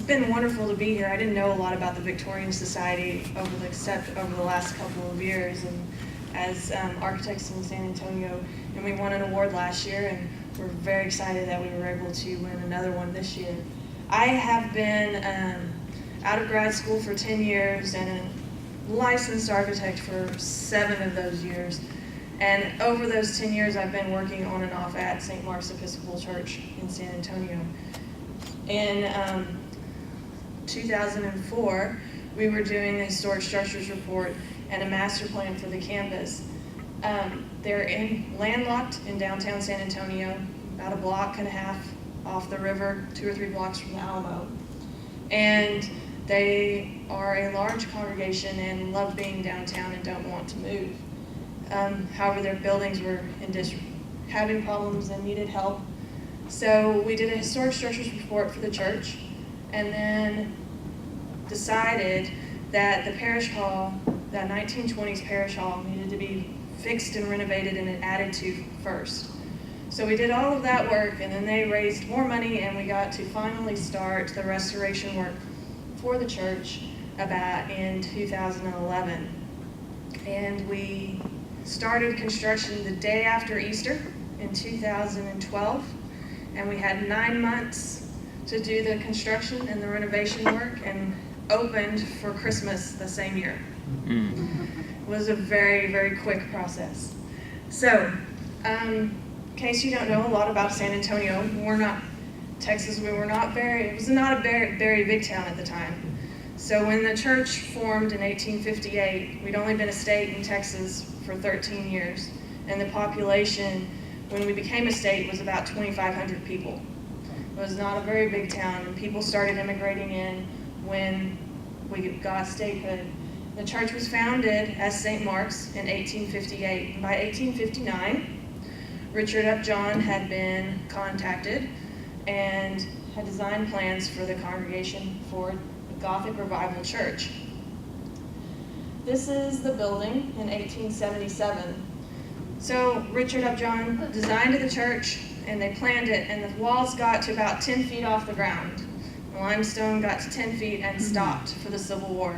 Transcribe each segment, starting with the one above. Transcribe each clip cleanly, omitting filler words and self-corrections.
been wonderful to be here. I didn't know a lot about the Victorian Society except over the last couple of years, and as architects in San Antonio, and we won an award last year, and we're very excited that we were able to win another one this year. I have been out of grad school for 10 years and a licensed architect for 7 of those years. And over those 10 years, I've been working on and off at St. Mark's Episcopal Church in San Antonio. In 2004, we were doing the Historic Structures Report and a master plan for the campus. They're landlocked in downtown San Antonio, about a block and a half off the river, 2 or 3 blocks from the Alamo. And they are a large congregation and love being downtown and don't want to move. However, their buildings were having problems and needed help. So we did a historic structures report for the church, and then decided that the parish hall, that 1920s parish hall, needed to be fixed and renovated and added to first. So we did all of that work, and then they raised more money, and we got to finally start the restoration work for the church about in 2011. And we started construction the day after Easter in 2012, and we had 9 months to do the construction and the renovation work, and opened for Christmas the same year. It was a very, very quick process. So, in case you don't know a lot about San Antonio, Texas, it was not a very big town at the time. So when the church formed in 1858, we'd only been a state in Texas for 13 years, and the population, when we became a state, was about 2,500 people. It was not a very big town, and people started immigrating in when we got statehood. The church was founded as St. Mark's in 1858. And by 1859, Richard Upjohn had been contacted and had designed plans for the congregation for the Gothic Revival Church. This is the building in 1877. So Richard Upjohn designed the church, and they planned it, and the walls got to about 10 feet off the ground. The limestone got to 10 feet and stopped for the Civil War.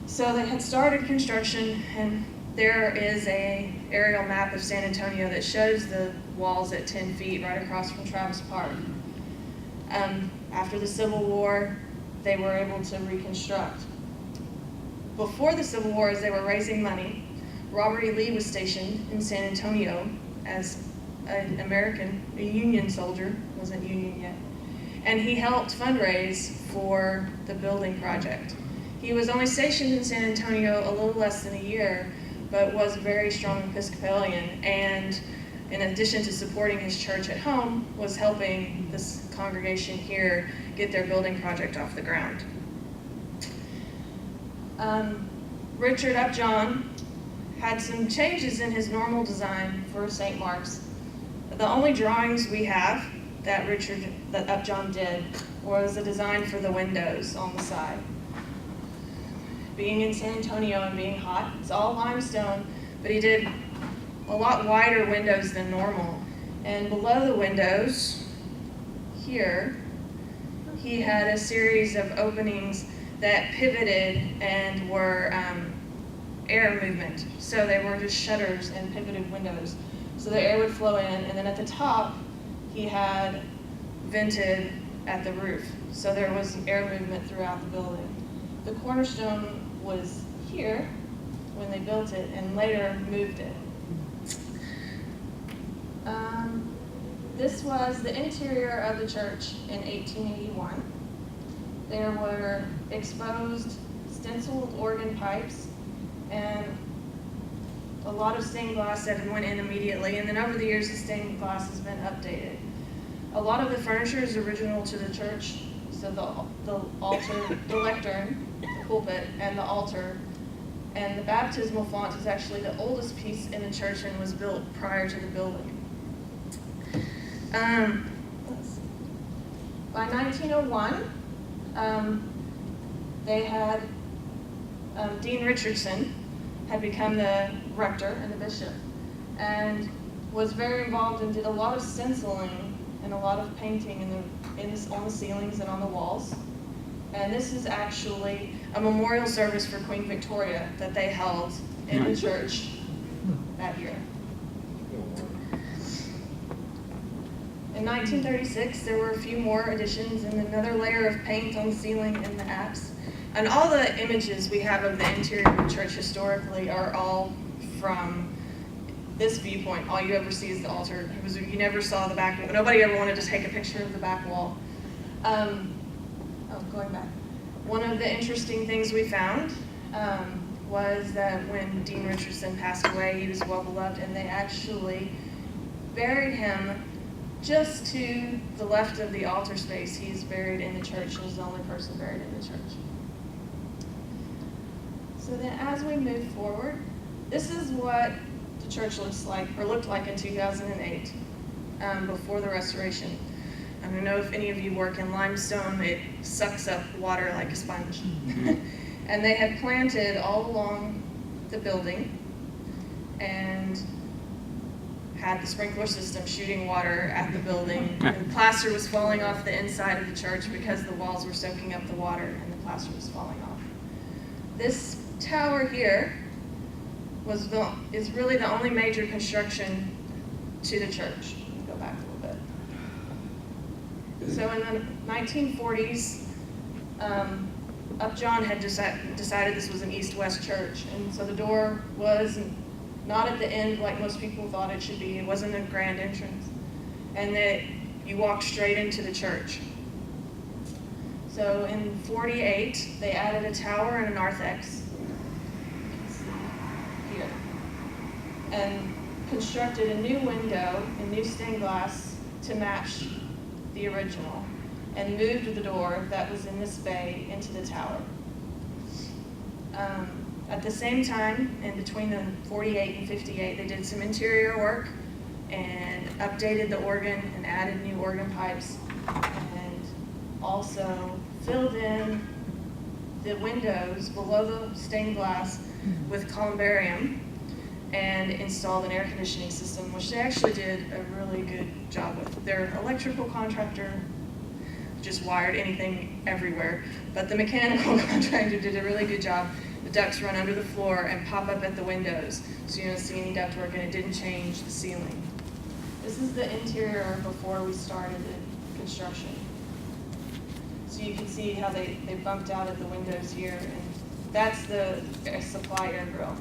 So they had started construction, and there is an aerial map of San Antonio that shows the walls at 10 feet right across from Travis Park. After the Civil War, they were able to reconstruct. Before the Civil War, as they were raising money, Robert E. Lee was stationed in San Antonio as an a Union soldier, wasn't Union yet, and he helped fundraise for the building project. He was only stationed in San Antonio a little less than a year, but was a very strong Episcopalian, and in addition to supporting his church at home, was helping this congregation here get their building project off the ground. Richard Upjohn had some changes in his normal design for St. Mark's. The only drawings we have that Upjohn did was a design for the windows on the side. Being in San Antonio and being hot, it's all limestone, but he did a lot wider windows than normal. And below the windows, here, he had a series of openings that pivoted and were air movement. So they were just shutters and pivoted windows. So the air would flow in, and then at the top, he had vented at the roof. So there was air movement throughout the building. The cornerstone was here when they built it, and later moved it. This was the interior of the church in 1881. There were exposed stenciled organ pipes and a lot of stained glass that went in immediately, and then over the years the stained glass has been updated. A lot of the furniture is original to the church, so the altar, the lectern, the pulpit, and the altar, and the baptismal font is actually the oldest piece in the church and was built prior to the building. By 1901, they had Dean Richardson had become the rector and the bishop, and was very involved and did a lot of stenciling and a lot of painting in the on the ceilings and on the walls. And this is actually a memorial service for Queen Victoria that they held in the church that year. In 1936, there were a few more additions and another layer of paint on the ceiling and the apse. And all the images we have of the interior of the church historically are all from this viewpoint. All you ever see is the altar. You never saw the back wall. Nobody ever wanted to take a picture of the back wall. Going back. One of the interesting things we found was that when Dean Richardson passed away, he was well beloved, and they actually buried him just to the left of the altar space. He's buried in the church. He was the only person buried in the church. So then as we move forward, this is what the church looked like in 2008, before the restoration. I don't know if any of you work in limestone, it sucks up water like a sponge. And they had planted all along the building and had the sprinkler system shooting water at the building. And plaster was falling off the inside of the church because the walls were soaking up the water and the plaster was falling off. This tower here is really the only major construction to the church. Go back a little bit. So in the 1940s, Upjohn had decided this was an east-west church, and so the door was not at the end like most people thought it should be. It wasn't a grand entrance, and that you walked straight into the church. So in 48, they added a tower and a narthex here, and constructed a new window and new stained glass to match the original, and moved the door that was in this bay into the tower. At the same time, in between the 48 and 58, they did some interior work and updated the organ and added new organ pipes, and also filled in the windows below the stained glass with columbarium and installed an air conditioning system, which they actually did a really good job with. Their electrical contractor just wired anything everywhere, but the mechanical contractor did a really good job. The ducts run under the floor and pop up at the windows, so you don't see any ductwork, and it didn't change the ceiling. This is the interior before we started the construction. So you can see how they bumped out at the windows here, and that's the supply air grill.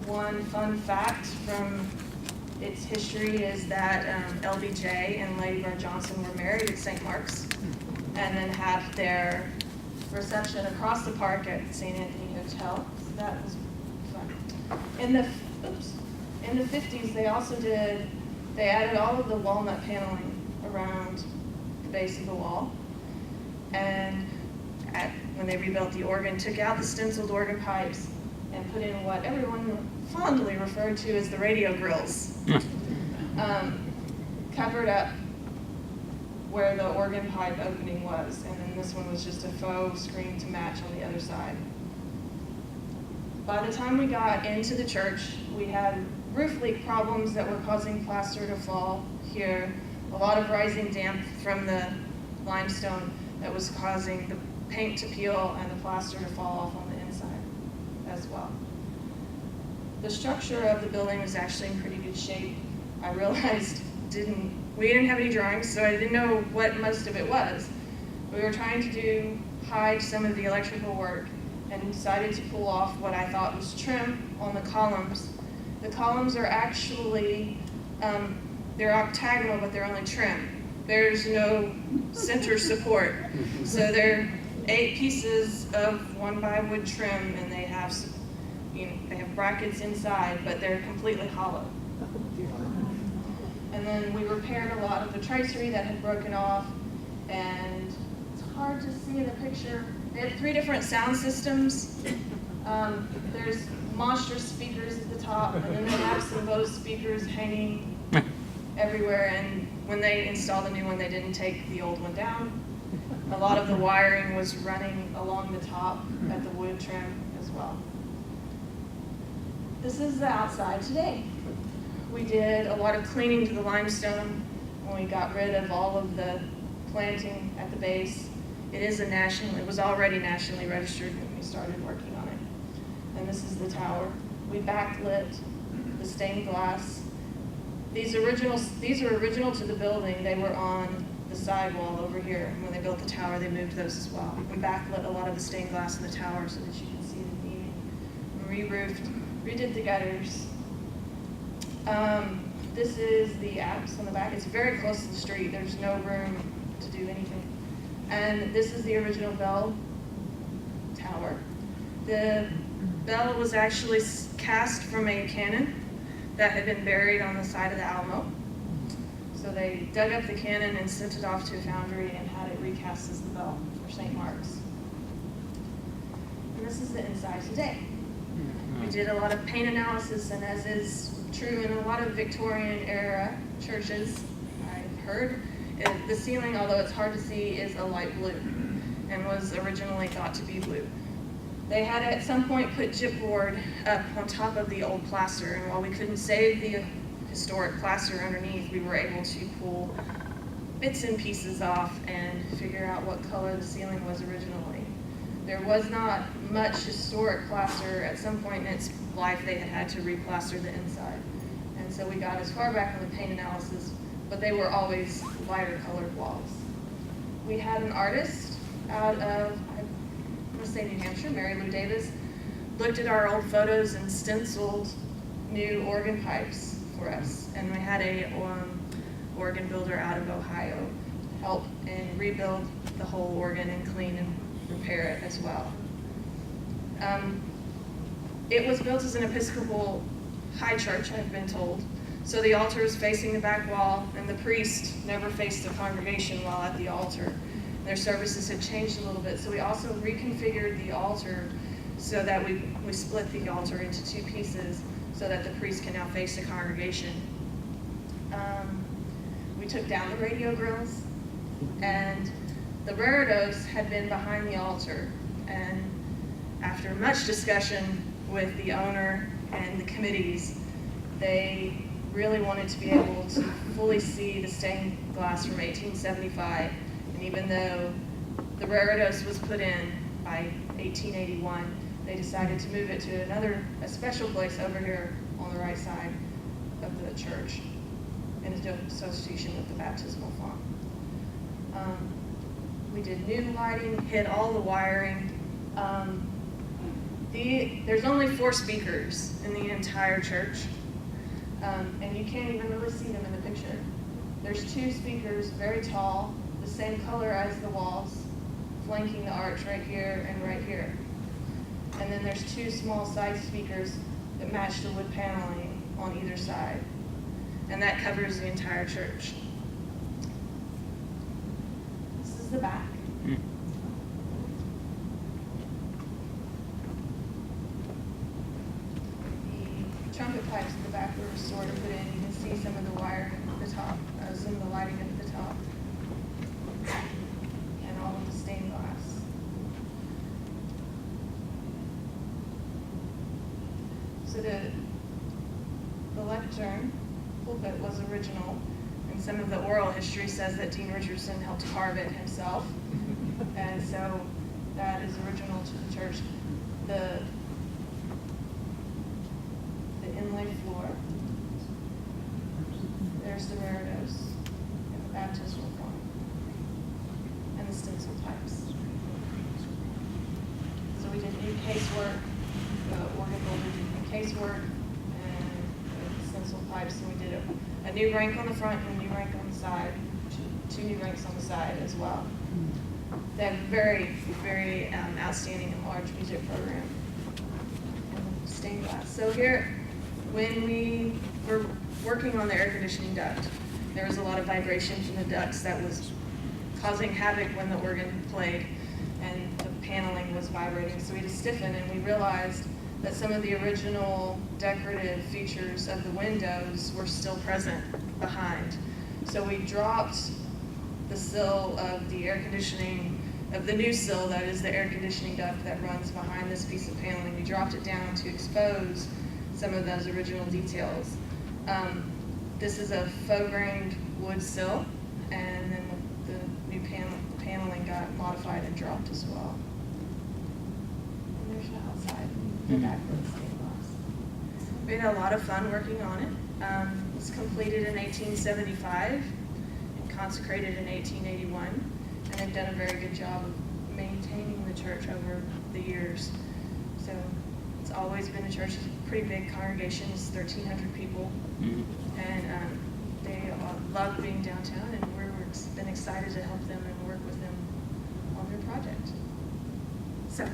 One fun fact from its history is that LBJ and Lady Bird Johnson were married at St. Mark's, and then had their reception across the park at St. Anthony Hotel. So that was fun. In the 50s, they added all of the walnut paneling around the base of the wall, and when they rebuilt the organ, took out the stenciled organ pipes and put in what everyone fondly referred to as the radio grills. Covered up where the organ pipe opening was, and then this one was just a faux screen to match on the other side. By the time we got into the church, we had roof leak problems that were causing plaster to fall here, a lot of rising damp from the limestone that was causing the paint to peel and the plaster to fall off on the inside as well. The structure of the building was actually in pretty good shape. I realized we didn't have any drawings, so I didn't know what most of it was. We were trying to hide some of the electrical work and decided to pull off what I thought was trim on the columns. The columns are actually, they're octagonal, but they're only trim. There's no center support. So they're 8 pieces of 1x wood trim, and they have brackets inside, but they're completely hollow. And then we repaired a lot of the tracery that had broken off, and it's hard to see in the picture. They had 3 different sound systems. There's monstrous speakers at the top, and then they have some Bose speakers hanging everywhere, and when they installed the new one, they didn't take the old one down. A lot of the wiring was running along the top at the wood trim as well. This is the outside today. We did a lot of cleaning to the limestone. when we got rid of all of the planting at the base. It was already nationally registered when we started working on it. And this is the tower. We backlit the stained glass. These are original to the building. They were on the sidewall over here. When they built the tower, they moved those as well. We backlit a lot of the stained glass in the tower so that you can see the evening. Re-roofed, redid the gutters. This is the apse on the back. It's very close to the street. There's no room to do anything. And this is the original bell tower. The bell was actually cast from a cannon that had been buried on the side of the Alamo. So they dug up the cannon and sent it off to a foundry and had it recast as the bell for St. Mark's. And this is the inside today. We did a lot of paint analysis, and as is true in a lot of Victorian era churches, I've heard, the ceiling, although it's hard to see, is a light blue and was originally thought to be blue. They had at some point put gypboard up on top of the old plaster, and while we couldn't save the historic plaster underneath, we were able to pull bits and pieces off and figure out what color the ceiling was originally. There was not much historic plaster. At some point in its life, they had to replaster the inside. And so we got as far back on the paint analysis, but they were always lighter colored walls. We had an artist out of, I'm gonna say New Hampshire, Mary Lou Davis, looked at our old photos and stenciled new organ pipes for us. And we had a organ builder out of Ohio help and rebuild the whole organ and clean and repair it as well. It was built as an Episcopal high church, I've been told. So the altar is facing the back wall, and the priest never faced the congregation while at the altar. Their services had changed a little bit, so we also reconfigured the altar so that we split the altar into two pieces so that the priest can now face the congregation. We took down the radio grills, and the reredos had been behind the altar, and after much discussion with the owner and the committees, they really wanted to be able to fully see the stained glass from 1875, and even though the reredos was put in by 1881, they decided to move it to a special place over here on the right side of the church in association with the baptismal font. We did new lighting, hit all the wiring. There's only 4 speakers in the entire church, and you can't even really see them in the picture. There's 2 speakers, very tall, the same color as the walls, flanking the arch right here and right here. And then there's 2 small side speakers that match the wood paneling on either side, and that covers the entire church. This is the back. The trumpet pipes in the back were restored and put in. You can see some of the wiring at the top, some of the lighting at the top, and all of the stained glass. So the lectern pulpit was original, and some of the oral history says that Dean Richardson helped carve it himself, and so that is original to the church. The inlay floor, there's the reredos, and the baptismal font, and the stencil pipes. So we did new casework, the organ builder did new casework, and stencil pipes, and we did a new rank on the front and a new rank on the side, 2 new ranks on the side as well. They have a very, very outstanding and large music program. And stained glass. So here, when we were working on the air conditioning duct, there was a lot of vibration from the ducts that was causing havoc when the organ played, and the paneling was vibrating. So we had to stiffen, and we realized that some of the original decorative features of the windows were still present behind. So we dropped the sill of the air conditioning, of the new sill that is the air conditioning duct that runs behind this piece of paneling. We dropped it down to expose some of those original details. This is a faux grained wood sill, and then the new paneling got modified and dropped as well. And there's the outside, the back with stained glass. We had a lot of fun working on it. It was completed in 1875 and consecrated in 1881, and they've done a very good job of maintaining the church over the years. So it's always been a church, a pretty big congregation, it's 1,300 people, and they love being downtown, and we've been excited to help them and work with them on their project. So.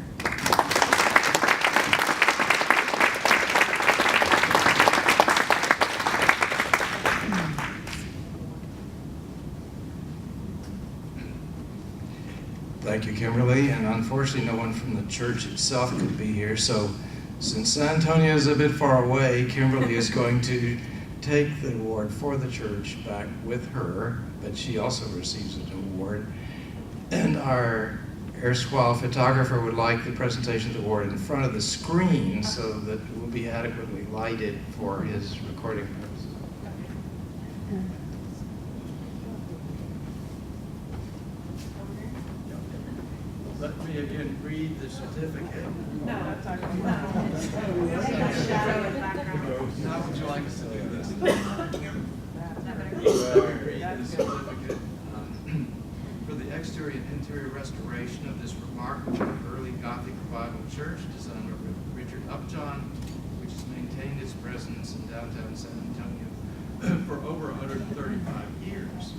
Thank you, Kimberly, and unfortunately no one from the church itself could be here, so since San Antonio is a bit far away, Kimberly is going to take the award for the church back with her, but she also receives an award. And our erstwhile photographer would like the presentation of the award in front of the screen so that it will be adequately lighted for his recording purposes. Let me again read the certificate. No, that's our shadow in the background. How would you like us to do this? Read the certificate for the exterior and interior restoration of this remarkable early Gothic revival church designed by Richard Upjohn, which has maintained its presence in downtown San Antonio for over 135 years.